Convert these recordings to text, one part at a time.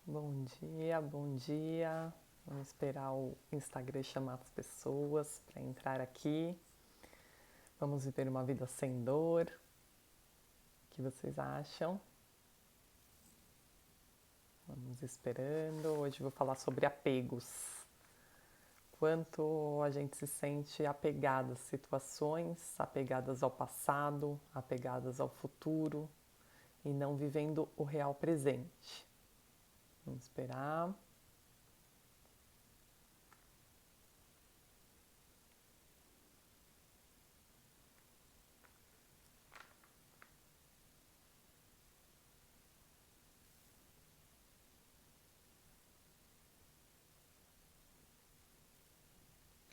Bom dia, bom dia. Vamos esperar o Instagram chamar as pessoas para entrar aqui. Vamos viver uma vida sem dor. O que vocês acham? Vamos esperando. Hoje vou falar sobre apegos. Quanto a gente se sente apegado às situações, apegadas ao passado, apegadas ao futuro e não vivendo o real presente. Vamos esperar.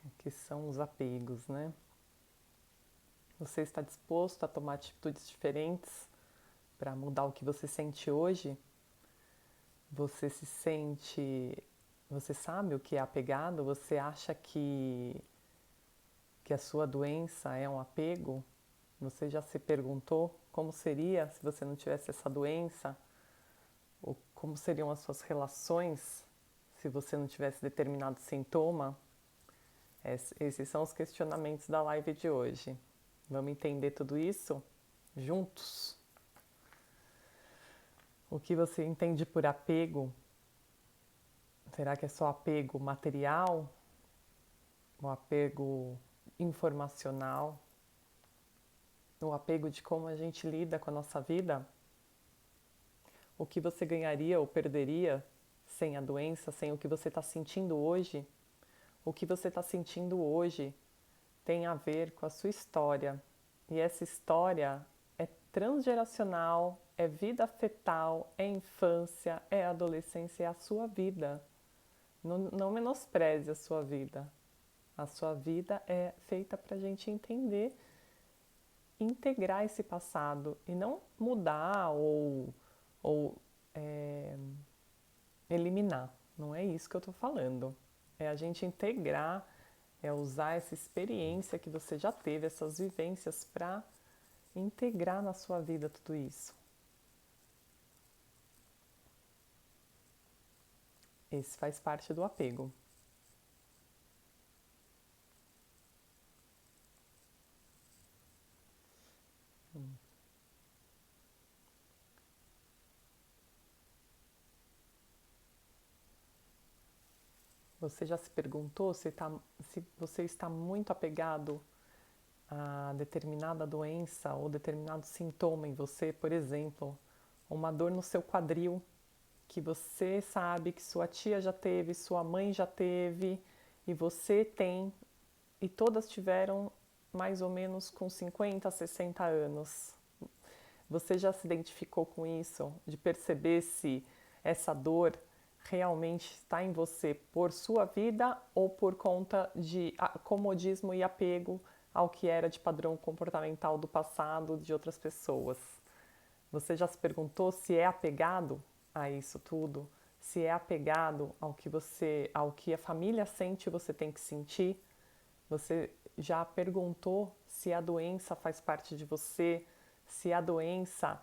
O que são os apegos, né? Você está disposto a tomar atitudes diferentes para mudar o que você sente hoje? Você se sente. Você sabe o que é apegado? Você acha que a sua doença é um apego? Você já se perguntou como seria se você não tivesse essa doença? Ou como seriam as suas relações se você não tivesse determinado sintoma? Esses são os questionamentos da live de hoje. Vamos entender tudo isso juntos? O que você entende por apego? Será que é só apego material? O apego informacional? O apego de como a gente lida com a nossa vida? O que você ganharia ou perderia sem a doença, sem o que você está sentindo hoje? O que você está sentindo hoje tem a ver com a sua história. E essa história é transgeracional, é vida fetal, é infância, é adolescência, é a sua vida. Não menospreze a sua vida. A sua vida é feita para a gente entender, integrar esse passado e não mudar ou é, eliminar. Não é isso que eu estou falando. É a gente integrar, é usar essa experiência que você já teve, essas vivências, para integrar na sua vida tudo isso. Esse faz parte do apego. Você já se perguntou se você está muito apegado a determinada doença ou determinado sintoma em você? Por exemplo, uma dor no seu quadril que você sabe que sua tia já teve, sua mãe já teve e você tem, e todas tiveram mais ou menos com 50, 60 anos. Você já se identificou com isso? De perceber se essa dor realmente está em você por sua vida ou por conta de comodismo e apego ao que era de padrão comportamental do passado de outras pessoas? Você já se perguntou se é apegado a isso tudo? Se é apegado ao que a família sente, você tem que sentir? Você já perguntou se a doença faz parte de você? Se a doença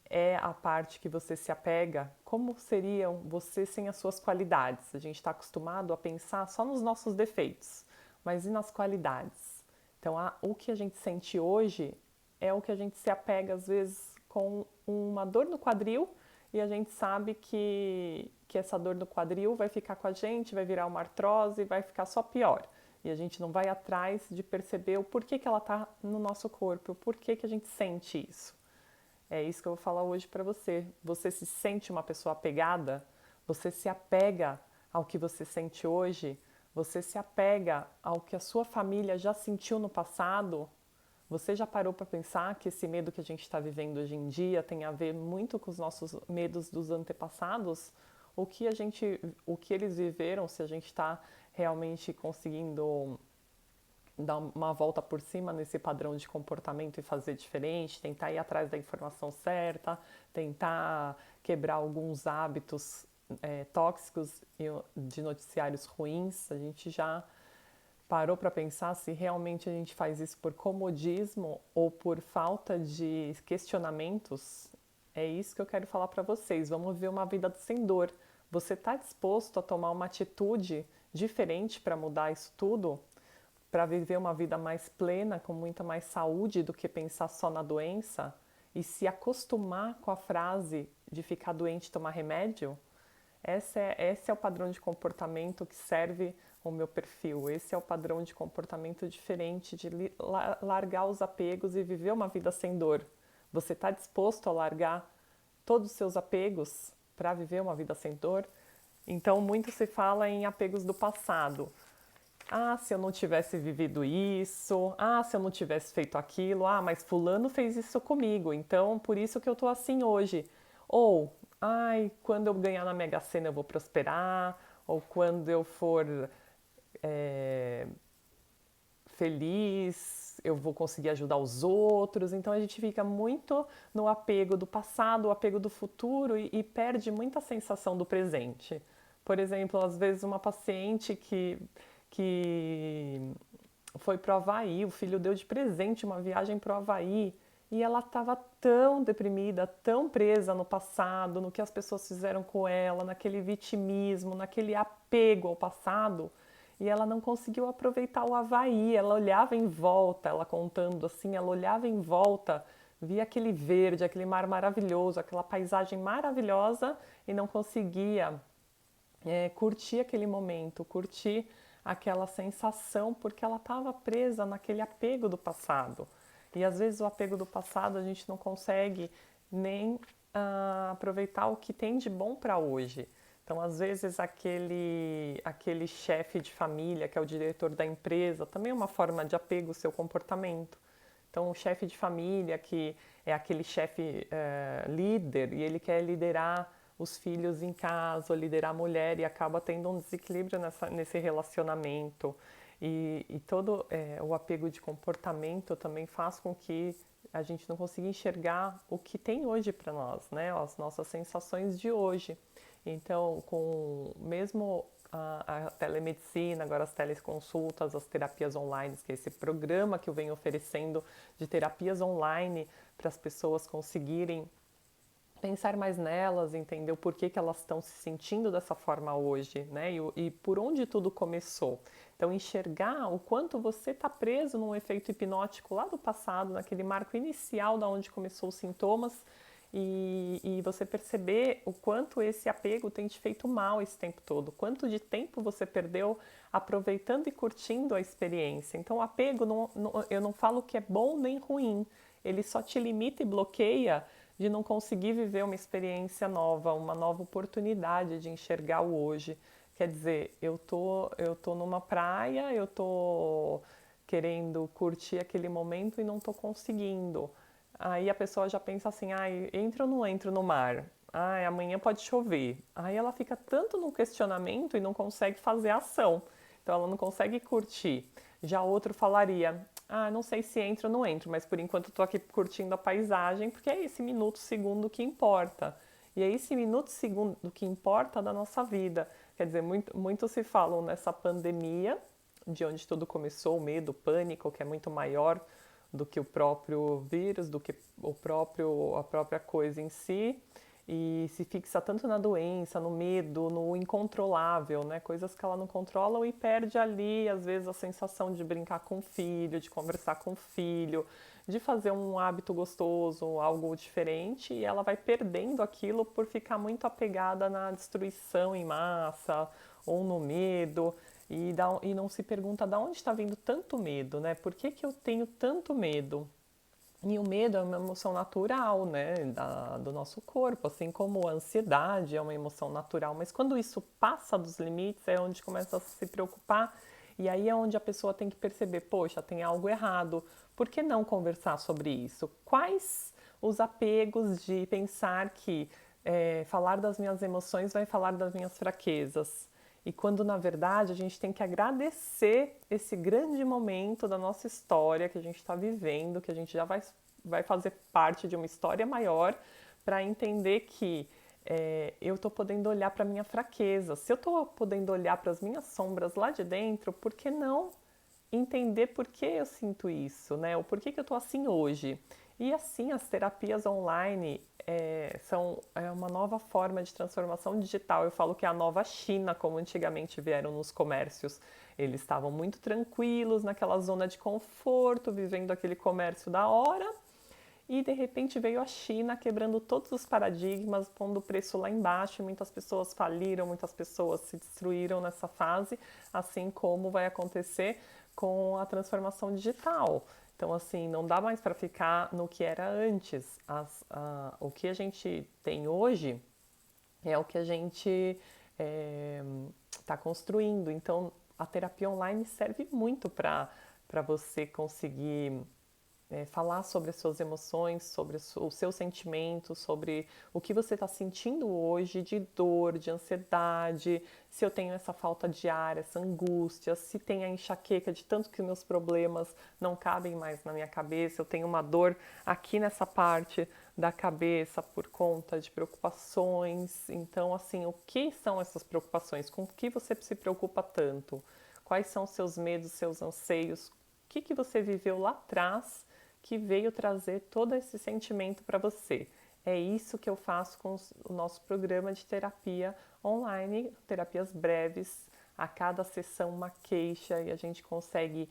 é a parte que você se apega? Como seriam você sem as suas qualidades? A gente está acostumado a pensar só nos nossos defeitos, mas e nas qualidades? Então, o que a gente sente hoje é o que a gente se apega às vezes com uma dor no quadril e a gente sabe que essa dor no quadril vai ficar com a gente, vai virar uma artrose, vai ficar só pior. E a gente não vai atrás de perceber o porquê que ela está no nosso corpo, o porquê que a gente sente isso. É isso que eu vou falar hoje para você. Você se sente uma pessoa apegada? Você se apega ao que você sente hoje? Você se apega ao que a sua família já sentiu no passado? Você já parou para pensar que esse medo que a gente está vivendo hoje em dia tem a ver muito com os nossos medos dos antepassados? O que eles viveram, se a gente está realmente conseguindo dar uma volta por cima nesse padrão de comportamento e fazer diferente, tentar ir atrás da informação certa, tentar quebrar alguns hábitos tóxicos de noticiários ruins. A gente já parou para pensar se realmente a gente faz isso por comodismo ou por falta de questionamentos? É isso que eu quero falar para vocês. Vamos viver uma vida sem dor, Você está disposto a tomar uma atitude diferente para mudar isso tudo? Para viver uma vida mais plena, com muita mais saúde do que pensar só na doença? E se acostumar com a frase de ficar doente e tomar remédio? Esse é o padrão de comportamento que serve o meu perfil. Esse é o padrão de comportamento diferente, de largar os apegos e viver uma vida sem dor. Você está disposto a largar todos os seus apegos para viver uma vida sem dor? Então, muito se fala em apegos do passado. Ah, se eu não tivesse vivido isso. Ah, se eu não tivesse feito aquilo. Ah, mas fulano fez isso comigo, então por isso que eu tô assim hoje. Ou, ai, quando eu ganhar na Mega Sena eu vou prosperar. Ou quando eu for é, feliz, eu vou conseguir ajudar os outros. Então a gente fica muito no apego do passado, o apego do futuro e perde muita sensação do presente. Por exemplo, às vezes uma paciente que foi para o Havaí, o filho deu de presente uma viagem para o Havaí e ela estava tão deprimida, tão presa no passado, no que as pessoas fizeram com ela, naquele vitimismo, naquele apego ao passado, e ela não conseguiu aproveitar o Havaí. Ela olhava em volta, ela contando assim, ela olhava em volta, via aquele verde, aquele mar maravilhoso, aquela paisagem maravilhosa e não conseguia curtir aquele momento, curtir aquela sensação, porque ela estava presa naquele apego do passado. E às vezes o apego do passado a gente não consegue nem aproveitar o que tem de bom para hoje. Então, às vezes, aquele chefe de família, que é o diretor da empresa, também é uma forma de apego ao seu comportamento. Então, o chefe de família, que é aquele chefe líder, e ele quer liderar os filhos em casa, ou liderar a mulher, e acaba tendo um desequilíbrio nesse relacionamento. E todo o apego de comportamento também faz com que a gente não consiga enxergar o que tem hoje para nós, né? As nossas sensações de hoje. Então, com mesmo a telemedicina, agora as teleconsultas, as terapias online, que é esse programa que eu venho oferecendo de terapias online para as pessoas conseguirem pensar mais nelas, entender o porquê que elas estão se sentindo dessa forma hoje, né? E por onde tudo começou. Então, enxergar o quanto você está preso num efeito hipnótico lá do passado, naquele marco inicial da onde começou os sintomas, e você perceber o quanto esse apego tem te feito mal esse tempo todo, quanto de tempo você perdeu aproveitando e curtindo a experiência. Então, o apego, eu não falo que é bom nem ruim, ele só te limita e bloqueia de não conseguir viver uma experiência nova, uma nova oportunidade de enxergar o hoje. Quer dizer, eu tô numa praia, eu tô querendo curtir aquele momento e não tô conseguindo. Aí a pessoa já pensa assim, ai, entro ou não entro no mar? Ai, amanhã pode chover. Aí ela fica tanto no questionamento e não consegue fazer ação. Então ela não consegue curtir. Já outro falaria, ah, não sei se entro ou não entro, mas por enquanto estou aqui curtindo a paisagem, porque é esse minuto, segundo que importa. E é esse minuto, segundo que importa da nossa vida. Quer dizer, muito se falam nessa pandemia, de onde tudo começou, o medo, o pânico, que é muito maior do que o próprio vírus, do que a própria coisa em si, e se fixa tanto na doença, no medo, no incontrolável, né? Coisas que ela não controla e perde ali, às vezes, a sensação de brincar com o filho, de conversar com o filho, de fazer um hábito gostoso, algo diferente, e ela vai perdendo aquilo por ficar muito apegada na destruição em massa ou no medo. E não se pergunta de onde está vindo tanto medo, né? Por que que eu tenho tanto medo? E o medo é uma emoção natural, né, do nosso corpo, assim como a ansiedade é uma emoção natural. Mas quando isso passa dos limites, é onde começa a se preocupar e aí é onde a pessoa tem que perceber, poxa, tem algo errado. Por que não conversar sobre isso? Quais os apegos de pensar que falar das minhas emoções vai falar das minhas fraquezas? E quando na verdade a gente tem que agradecer esse grande momento da nossa história que a gente está vivendo, que a gente já vai fazer parte de uma história maior para entender que eu estou podendo olhar para a minha fraqueza. Se eu estou podendo olhar para as minhas sombras lá de dentro, por que não entender por que eu sinto isso, né? O porquê que eu estou assim hoje? E assim, as terapias online, é uma nova forma de transformação digital. Eu falo que é a nova China, como antigamente vieram nos comércios. Eles estavam muito tranquilos naquela zona de conforto, vivendo aquele comércio da hora, e de repente veio a China quebrando todos os paradigmas, pondo o preço lá embaixo, e muitas pessoas faliram, muitas pessoas se destruíram nessa fase, assim como vai acontecer com a transformação digital. Então, assim, não dá mais para ficar no que era antes. O que a gente tem hoje é o que a gente está construindo. Então, a terapia online serve muito para você conseguir falar sobre as suas emoções, sobre os seus sentimentos, sobre o que você está sentindo hoje de dor, de ansiedade, se eu tenho essa falta de ar, essa angústia, se tem a enxaqueca de tanto que meus problemas não cabem mais na minha cabeça, eu tenho uma dor aqui nessa parte da cabeça por conta de preocupações. Então, assim, o que são essas preocupações? Com o que você se preocupa tanto? Quais são os seus medos, seus anseios? O que você viveu lá atrás que veio trazer todo esse sentimento para você? É isso que eu faço com o nosso programa de terapia online, terapias breves. A cada sessão uma queixa e a gente consegue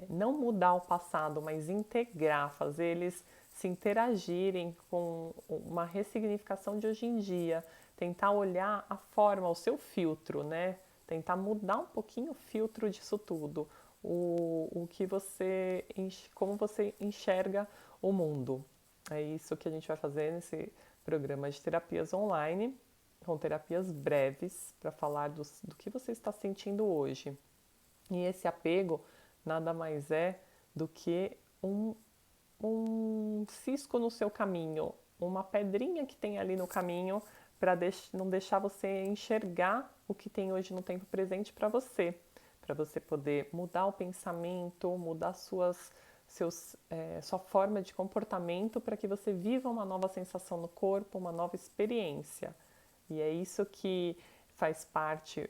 não mudar o passado, mas integrar, fazer eles se interagirem com uma ressignificação de hoje em dia, tentar olhar a forma, o seu filtro, né? Tentar mudar um pouquinho o filtro disso tudo, o que você, como você enxerga o mundo. É isso que a gente vai fazer nesse programa de terapias online, com terapias breves, para falar do que você está sentindo hoje. E esse apego nada mais é do que um cisco no seu caminho, uma pedrinha que tem ali no caminho para não deixar você enxergar o que tem hoje no tempo presente para você poder mudar o pensamento, mudar sua forma de comportamento para que você viva uma nova sensação no corpo, uma nova experiência. E é isso que faz parte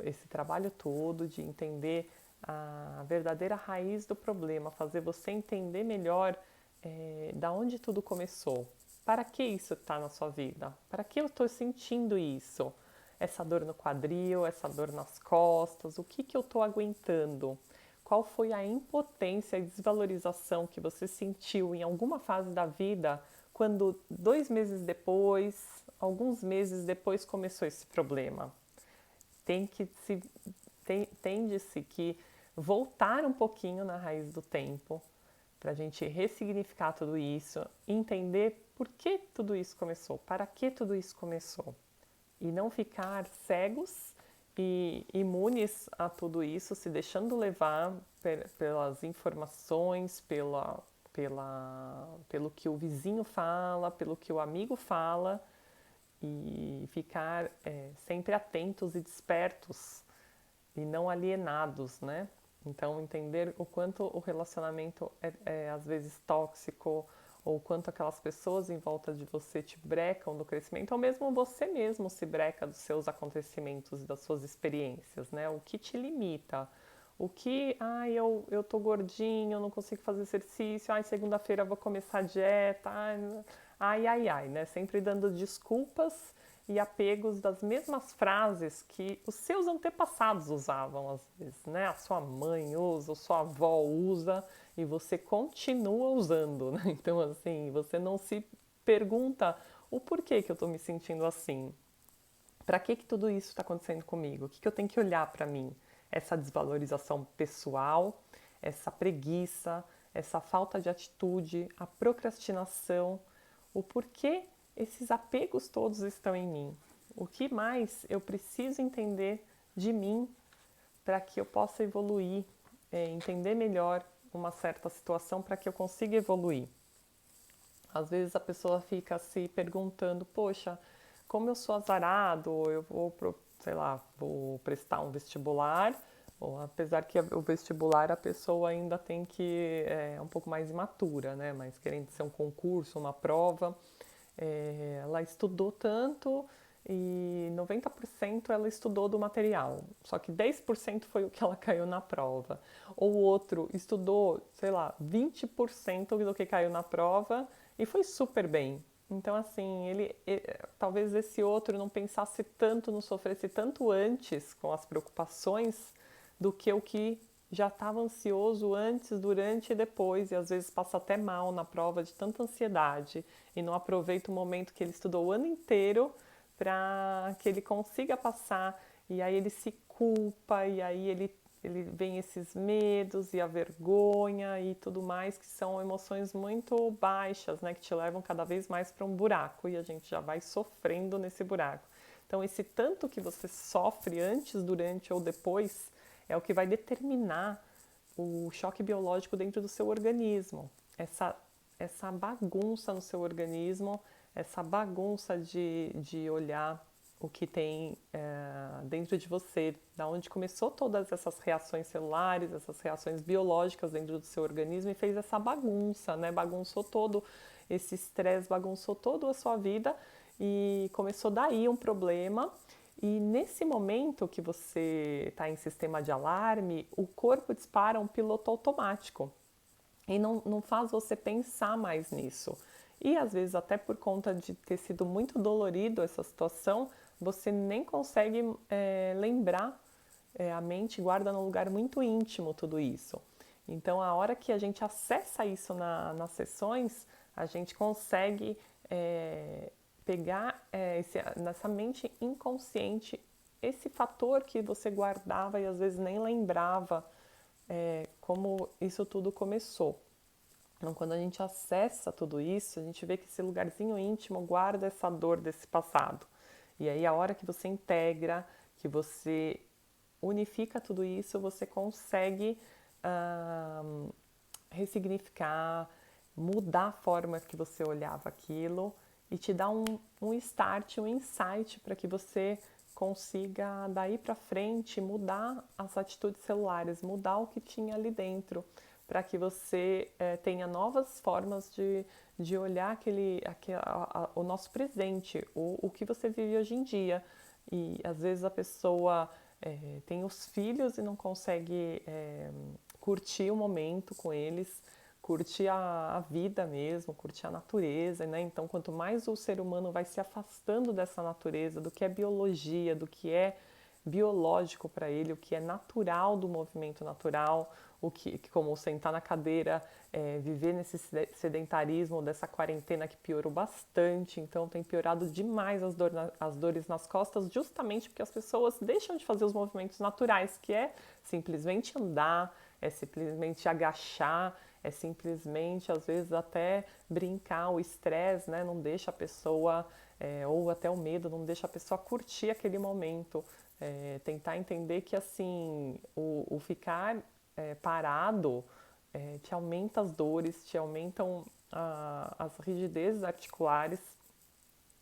esse trabalho todo de entender a verdadeira raiz do problema, fazer você entender melhor da onde tudo começou. Para que isso está na sua vida? Para que eu estou sentindo isso? Essa dor no quadril, essa dor nas costas, o que eu estou aguentando? Qual foi a impotência e desvalorização que você sentiu em alguma fase da vida quando 2 meses depois, alguns meses depois começou esse problema? Tende-se que voltar um pouquinho na raiz do tempo para a gente ressignificar tudo isso, entender por que tudo isso começou, para que tudo isso começou. E não ficar cegos e imunes a tudo isso, se deixando levar pelas informações, pelo que o vizinho fala, pelo que o amigo fala, e ficar sempre atentos e despertos e não alienados, né? Então, entender o quanto o relacionamento é às vezes tóxico, ou quanto aquelas pessoas em volta de você te brecam do crescimento, ou mesmo você mesmo se breca dos seus acontecimentos e das suas experiências, né? O que te limita? O que, eu tô gordinho, não consigo fazer exercício, segunda-feira eu vou começar a dieta, né? Sempre dando desculpas e apegos das mesmas frases que os seus antepassados usavam às vezes, né? A sua mãe usa, a sua avó usa e você continua usando, né? Então, assim, você não se pergunta o porquê que eu tô me sentindo assim. Para que tudo isso está acontecendo comigo? O que eu tenho que olhar para mim? Essa desvalorização pessoal, essa preguiça, essa falta de atitude, a procrastinação, o porquê esses apegos todos estão em mim. O que mais eu preciso entender de mim para que eu possa evoluir, entender melhor uma certa situação para que eu consiga evoluir. Às vezes a pessoa fica se perguntando, poxa, como eu sou azarado, eu vou prestar um vestibular, ou apesar que o vestibular a pessoa ainda tem que, um pouco mais imatura, né? Mas querendo ser um concurso, uma prova, ela estudou tanto e 90% ela estudou do material, só que 10% foi o que ela caiu na prova. Ou o outro estudou, 20% do que caiu na prova e foi super bem. Então, assim, talvez esse outro não pensasse tanto, não sofresse tanto antes com as preocupações do que já estava ansioso antes, durante e depois, e às vezes passa até mal na prova de tanta ansiedade e não aproveita o momento que ele estudou o ano inteiro para que ele consiga passar, e aí ele se culpa, e aí ele vem esses medos e a vergonha e tudo mais, que são emoções muito baixas, né, que te levam cada vez mais para um buraco e a gente já vai sofrendo nesse buraco. Então, esse tanto que você sofre antes, durante ou depois é o que vai determinar o choque biológico dentro do seu organismo. Essa bagunça no seu organismo, essa bagunça de olhar o que tem dentro de você, da onde começou todas essas reações celulares, essas reações biológicas dentro do seu organismo e fez essa bagunça, né? Bagunçou todo esse estresse, bagunçou toda a sua vida e começou daí um problema. E nesse momento que você está em sistema de alarme, o corpo dispara um piloto automático e não faz você pensar mais nisso. E às vezes, até por conta de ter sido muito dolorido essa situação, você nem consegue lembrar, a mente guarda num lugar muito íntimo tudo isso. Então, a hora que a gente acessa isso nas sessões, a gente consegue pegar nessa mente inconsciente esse fator que você guardava e às vezes nem lembrava como isso tudo começou. Então, quando a gente acessa tudo isso, a gente vê que esse lugarzinho íntimo guarda essa dor desse passado. E aí, a hora que você integra, que você unifica tudo isso, você consegue ressignificar, mudar a forma que você olhava aquilo e te dar um start, um insight para que você consiga daí para frente mudar as atitudes celulares, mudar o que tinha ali dentro, para que você tenha novas formas de olhar o nosso presente, o que você vive hoje em dia. E às vezes a pessoa tem os filhos e não consegue curtir o momento com eles, curtir a vida mesmo, curtir a natureza, né? Então, quanto mais o ser humano vai se afastando dessa natureza, do que é biologia, do que é biológico para ele, o que é natural do movimento natural, o que como sentar na cadeira, viver nesse sedentarismo dessa quarentena que piorou bastante, então tem piorado demais as dores nas costas, justamente porque as pessoas deixam de fazer os movimentos naturais, que é simplesmente andar, é simplesmente agachar, é simplesmente, às vezes, até brincar. O estresse, né, não deixa a pessoa, ou até o medo, não deixa a pessoa curtir aquele momento. Tentar entender que, assim, o ficar parado te aumenta as dores, te aumentam as rigidezes articulares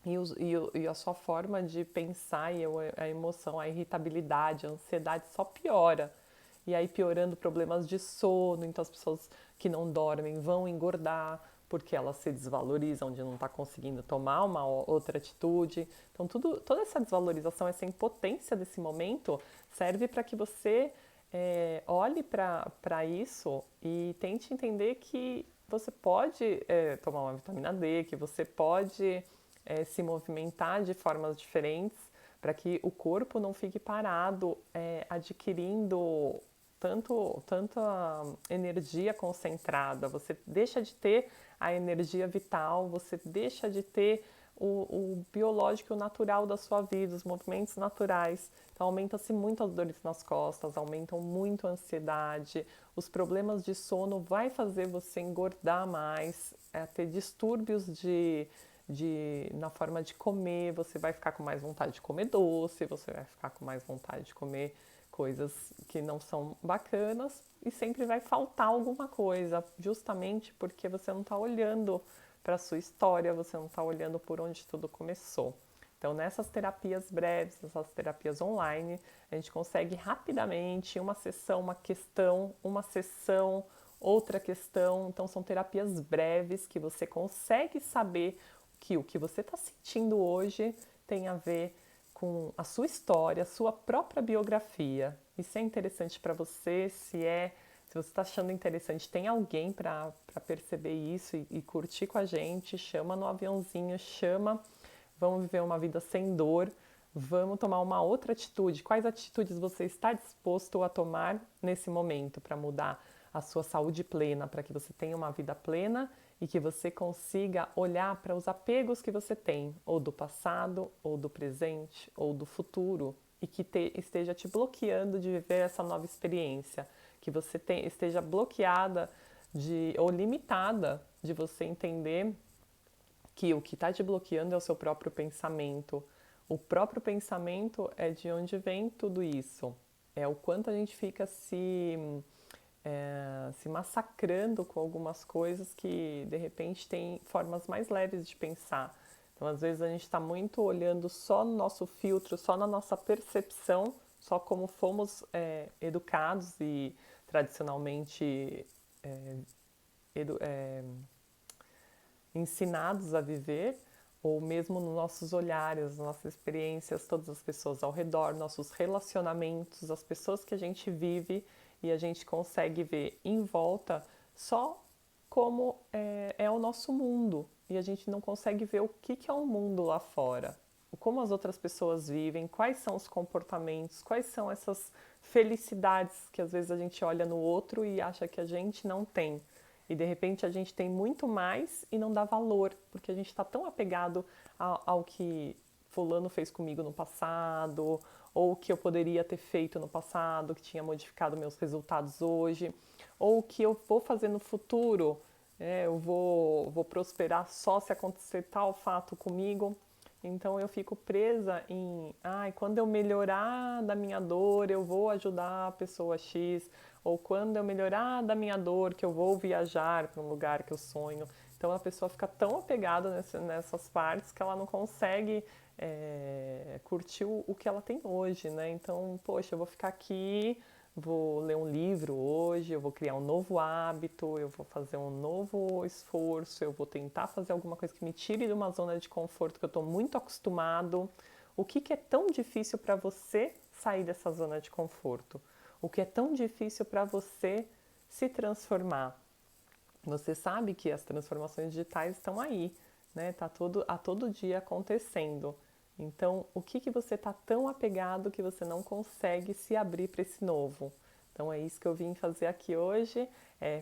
e a sua forma de pensar e a emoção, a irritabilidade, a ansiedade só piora. E aí piorando problemas de sono, então as pessoas que não dormem vão engordar porque elas se desvalorizam de não estar conseguindo tomar uma outra atitude. Então toda essa desvalorização, essa impotência desse momento serve para que você olhe para isso e tente entender que você pode tomar uma vitamina D, que você pode se movimentar de formas diferentes para que o corpo não fique parado, adquirindo tanta energia concentrada. Você deixa de ter a energia vital, você deixa de ter o biológico natural da sua vida, os movimentos naturais. Então aumenta-se muito as dores nas costas, aumentam muito a ansiedade, os problemas de sono vai fazer você engordar mais, ter distúrbios na forma de comer, você vai ficar com mais vontade de comer doce, você vai ficar com mais vontade de comer coisas que não são bacanas e sempre vai faltar alguma coisa, justamente porque você não está olhando para a sua história, você não está olhando por onde tudo começou. Então, nessas terapias breves, nessas terapias online, a gente consegue rapidamente, uma sessão, uma questão, uma sessão, outra questão. Então, são terapias breves que você consegue saber que o que você está sentindo hoje tem a ver com a sua história, a sua própria biografia. Isso é interessante para você, Se você está achando interessante, tem alguém para perceber isso e curtir com a gente, chama no aviãozinho, chama, vamos viver uma vida sem dor, vamos tomar uma outra atitude. Quais atitudes você está disposto a tomar nesse momento para mudar a sua saúde plena, para que você tenha uma vida plena e que você consiga olhar para os apegos que você tem, ou do passado, ou do presente, ou do futuro, e que esteja te bloqueando de viver essa nova experiência, que você esteja bloqueada ou limitada de você entender que o que está te bloqueando é o seu próprio pensamento. O próprio pensamento é de onde vem tudo isso. É o quanto a gente fica se massacrando com algumas coisas que de repente tem formas mais leves de pensar. Então, às vezes, a gente está muito olhando só no nosso filtro, só na nossa percepção, só como fomos educados e tradicionalmente é, edu, é, ensinados a viver, ou mesmo nos nossos olhares, nossas experiências, todas as pessoas ao redor, nossos relacionamentos, as pessoas que a gente vive e a gente consegue ver em volta só como é o nosso mundo e a gente não consegue ver o que é o mundo lá fora, como as outras pessoas vivem, quais são os comportamentos, quais são essas felicidades que às vezes a gente olha no outro e acha que a gente não tem. E de repente a gente tem muito mais e não dá valor, porque a gente está tão apegado ao que fulano fez comigo no passado, ou o que eu poderia ter feito no passado, que tinha modificado meus resultados hoje, ou o que eu vou fazer no futuro, eu vou prosperar só se acontecer tal fato comigo. Então eu fico presa em, quando eu melhorar da minha dor, eu vou ajudar a pessoa X, ou quando eu melhorar da minha dor, que eu vou viajar para um lugar que eu sonho. Então a pessoa fica tão apegada nessas partes que ela não consegue curtir o que ela tem hoje, né? Então, poxa, eu vou ficar aqui, vou ler um livro hoje, eu vou criar um novo hábito, eu vou fazer um novo esforço, eu vou tentar fazer alguma coisa que me tire de uma zona de conforto que eu estou muito acostumado. O que é tão difícil para você sair dessa zona de conforto? O que é tão difícil para você se transformar? Você sabe que as transformações digitais estão aí, né? Tá a todo dia acontecendo. Então, o que você está tão apegado que você não consegue se abrir para esse novo? Então, é isso que eu vim fazer aqui hoje,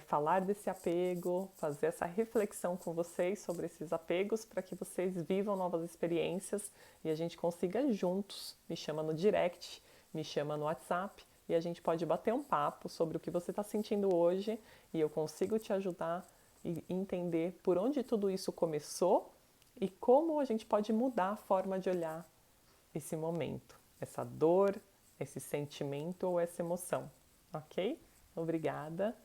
falar desse apego, fazer essa reflexão com vocês sobre esses apegos para que vocês vivam novas experiências e a gente consiga juntos. Me chama no direct, me chama no WhatsApp e a gente pode bater um papo sobre o que você está sentindo hoje e eu consigo te ajudar e entender por onde tudo isso começou e como a gente pode mudar a forma de olhar esse momento, essa dor, esse sentimento ou essa emoção, ok? Obrigada.